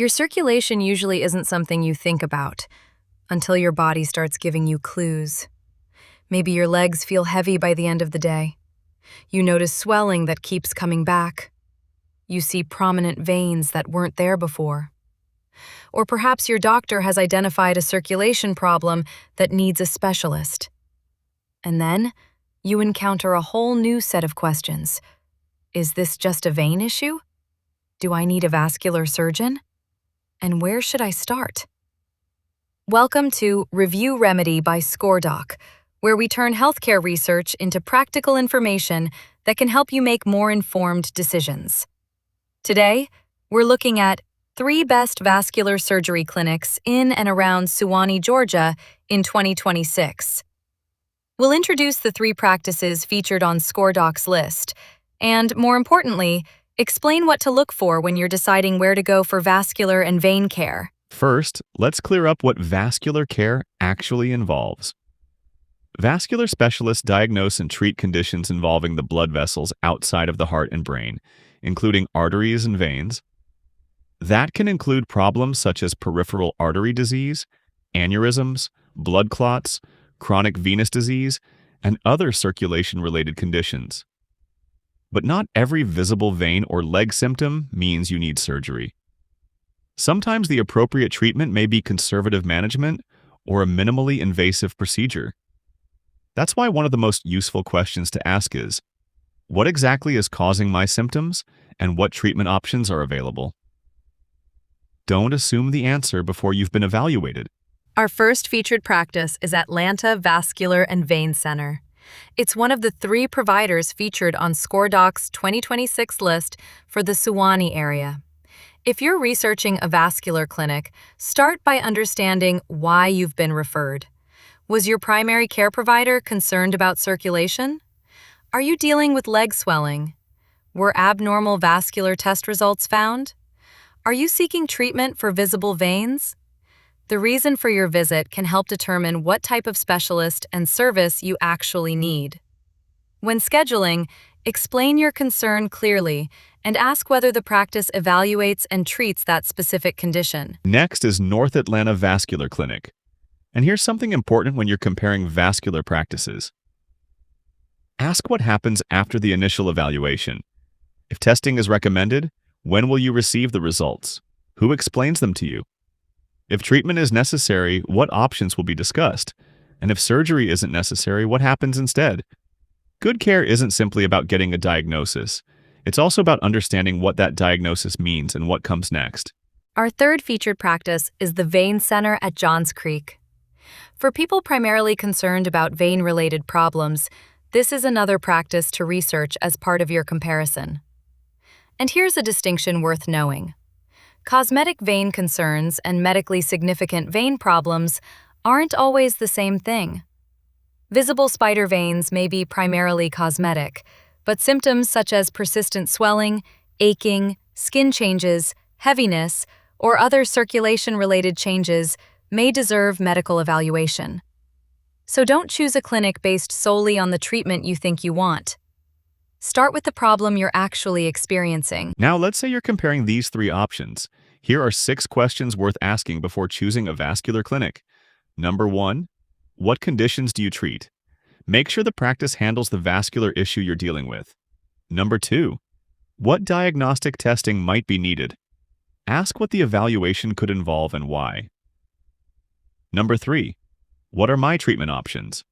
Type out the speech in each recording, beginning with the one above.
Your circulation usually isn't something you think about until your body starts giving you clues. Maybe your legs feel heavy by the end of the day. You notice swelling that keeps coming back. You see prominent veins that weren't there before. Or perhaps your doctor has identified a circulation problem that needs a specialist. And then you encounter a whole new set of questions. Is this just a vein issue? Do I need a vascular surgeon? And where should I start? Welcome to Review Remedy by ScoreDoc, where we turn healthcare research into practical information that can help you make more informed decisions. Today, we're looking at 3 best vascular surgery clinics in and around Suwanee, Georgia in 2026. We'll introduce the 3 practices featured on ScoreDoc's list, and more importantly, explain what to look for when you're deciding where to go for vascular and vein care. First, let's clear up what vascular care actually involves. Vascular specialists diagnose and treat conditions involving the blood vessels outside of the heart and brain, including arteries and veins. That can include problems such as peripheral artery disease, aneurysms, blood clots, chronic venous disease, and other circulation-related conditions. But not every visible vein or leg symptom means you need surgery. Sometimes the appropriate treatment may be conservative management or a minimally invasive procedure. That's why one of the most useful questions to ask is, what exactly is causing my symptoms and what treatment options are available? Don't assume the answer before you've been evaluated. Our first featured practice is Atlanta Vascular and Vein Center. It's one of the 3 providers featured on ScoreDoc's 2026 list for the Suwanee area. If you're researching a vascular clinic, start by understanding why you've been referred. Was your primary care provider concerned about circulation? Are you dealing with leg swelling? Were abnormal vascular test results found? Are you seeking treatment for visible veins? The reason for your visit can help determine what type of specialist and service you actually need. When scheduling, explain your concern clearly and ask whether the practice evaluates and treats that specific condition. Next is North Atlanta Vascular Clinic. And here's something important when you're comparing vascular practices. Ask what happens after the initial evaluation. If testing is recommended, when will you receive the results? Who explains them to you? If treatment is necessary, what options will be discussed? And if surgery isn't necessary, what happens instead? Good care isn't simply about getting a diagnosis. It's also about understanding what that diagnosis means and what comes next. Our third featured practice is the Vein Center at Johns Creek. For people primarily concerned about vein-related problems, this is another practice to research as part of your comparison. And here's a distinction worth knowing. Cosmetic vein concerns and medically significant vein problems aren't always the same thing. Visible spider veins may be primarily cosmetic, but symptoms such as persistent swelling, aching, skin changes, heaviness, or other circulation-related changes may deserve medical evaluation. So don't choose a clinic based solely on the treatment you think you want. Start with the problem you're actually experiencing. Now, let's say you're comparing these 3 options. Here are 6 questions worth asking before choosing a vascular clinic. Number 1, what conditions do you treat? Make sure the practice handles the vascular issue you're dealing with. Number 2, what diagnostic testing might be needed? Ask what the evaluation could involve and why. Number 3, what are my treatment options?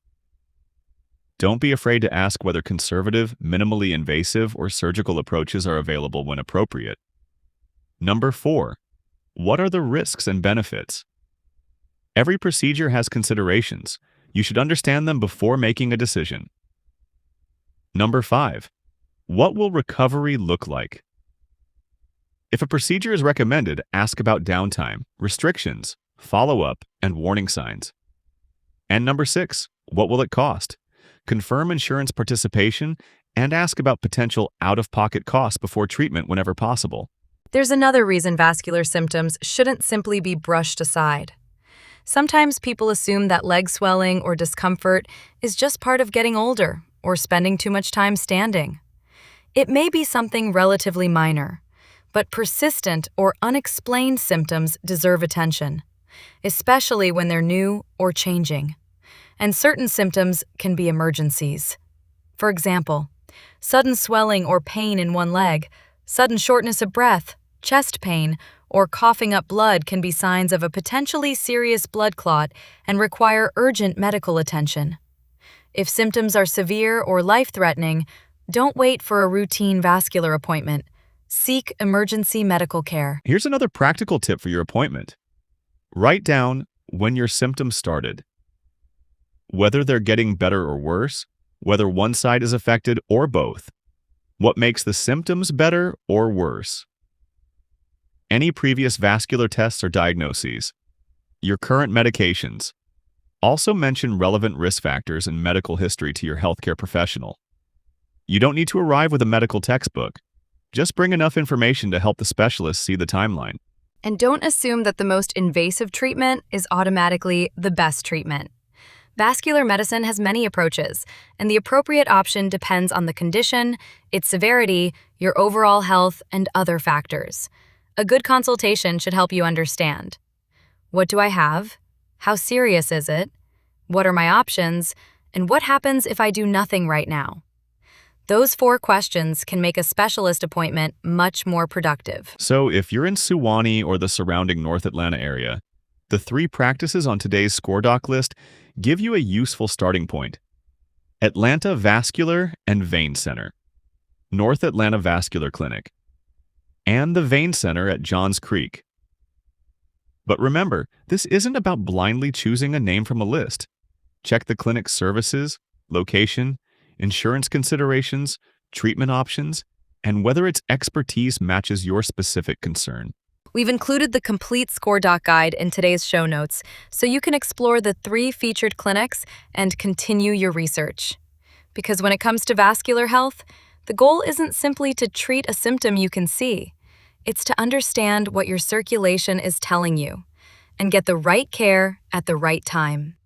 Don't be afraid to ask whether conservative, minimally invasive, or surgical approaches are available when appropriate. Number 4, what are the risks and benefits? Every procedure has considerations. You should understand them before making a decision. Number 5, what will recovery look like? If a procedure is recommended, ask about downtime, restrictions, follow-up, and warning signs. And number 6, what will it cost? Confirm insurance participation, and ask about potential out-of-pocket costs before treatment whenever possible. There's another reason vascular symptoms shouldn't simply be brushed aside. Sometimes people assume that leg swelling or discomfort is just part of getting older or spending too much time standing. It may be something relatively minor, but persistent or unexplained symptoms deserve attention, especially when they're new or changing. And certain symptoms can be emergencies. For example, sudden swelling or pain in one leg, sudden shortness of breath, chest pain, or coughing up blood can be signs of a potentially serious blood clot and require urgent medical attention. If symptoms are severe or life-threatening, don't wait for a routine vascular appointment. Seek emergency medical care. Here's another practical tip for your appointment. Write down when your symptoms started, whether they're getting better or worse, whether one side is affected or both, what makes the symptoms better or worse, any previous vascular tests or diagnoses, your current medications. Also mention relevant risk factors and medical history to your healthcare professional. You don't need to arrive with a medical textbook. Just bring enough information to help the specialist see the timeline. And don't assume that the most invasive treatment is automatically the best treatment. Vascular medicine has many approaches, and the appropriate option depends on the condition, its severity, your overall health, and other factors. A good consultation should help you understand. What do I have? How serious is it? What are my options? And what happens if I do nothing right now? Those 4 questions can make a specialist appointment much more productive. So if you're in Suwanee or the surrounding North Atlanta area, the 3 practices on today's ScoreDoc list give you a useful starting point. Atlanta Vascular and Vein Center, North Atlanta Vascular Clinic, and the Vein Center at Johns Creek. But remember, this isn't about blindly choosing a name from a list. Check the clinic's services, location, insurance considerations, treatment options, and whether its expertise matches your specific concern. We've included the complete ScoreDoc guide in today's show notes, so you can explore the 3 featured clinics and continue your research. Because when it comes to vascular health, the goal isn't simply to treat a symptom you can see. It's to understand what your circulation is telling you and get the right care at the right time.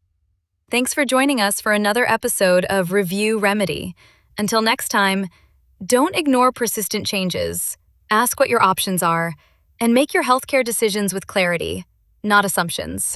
Thanks for joining us for another episode of Review Remedy. Until next time, don't ignore persistent changes. Ask what your options are and make your healthcare decisions with clarity, not assumptions.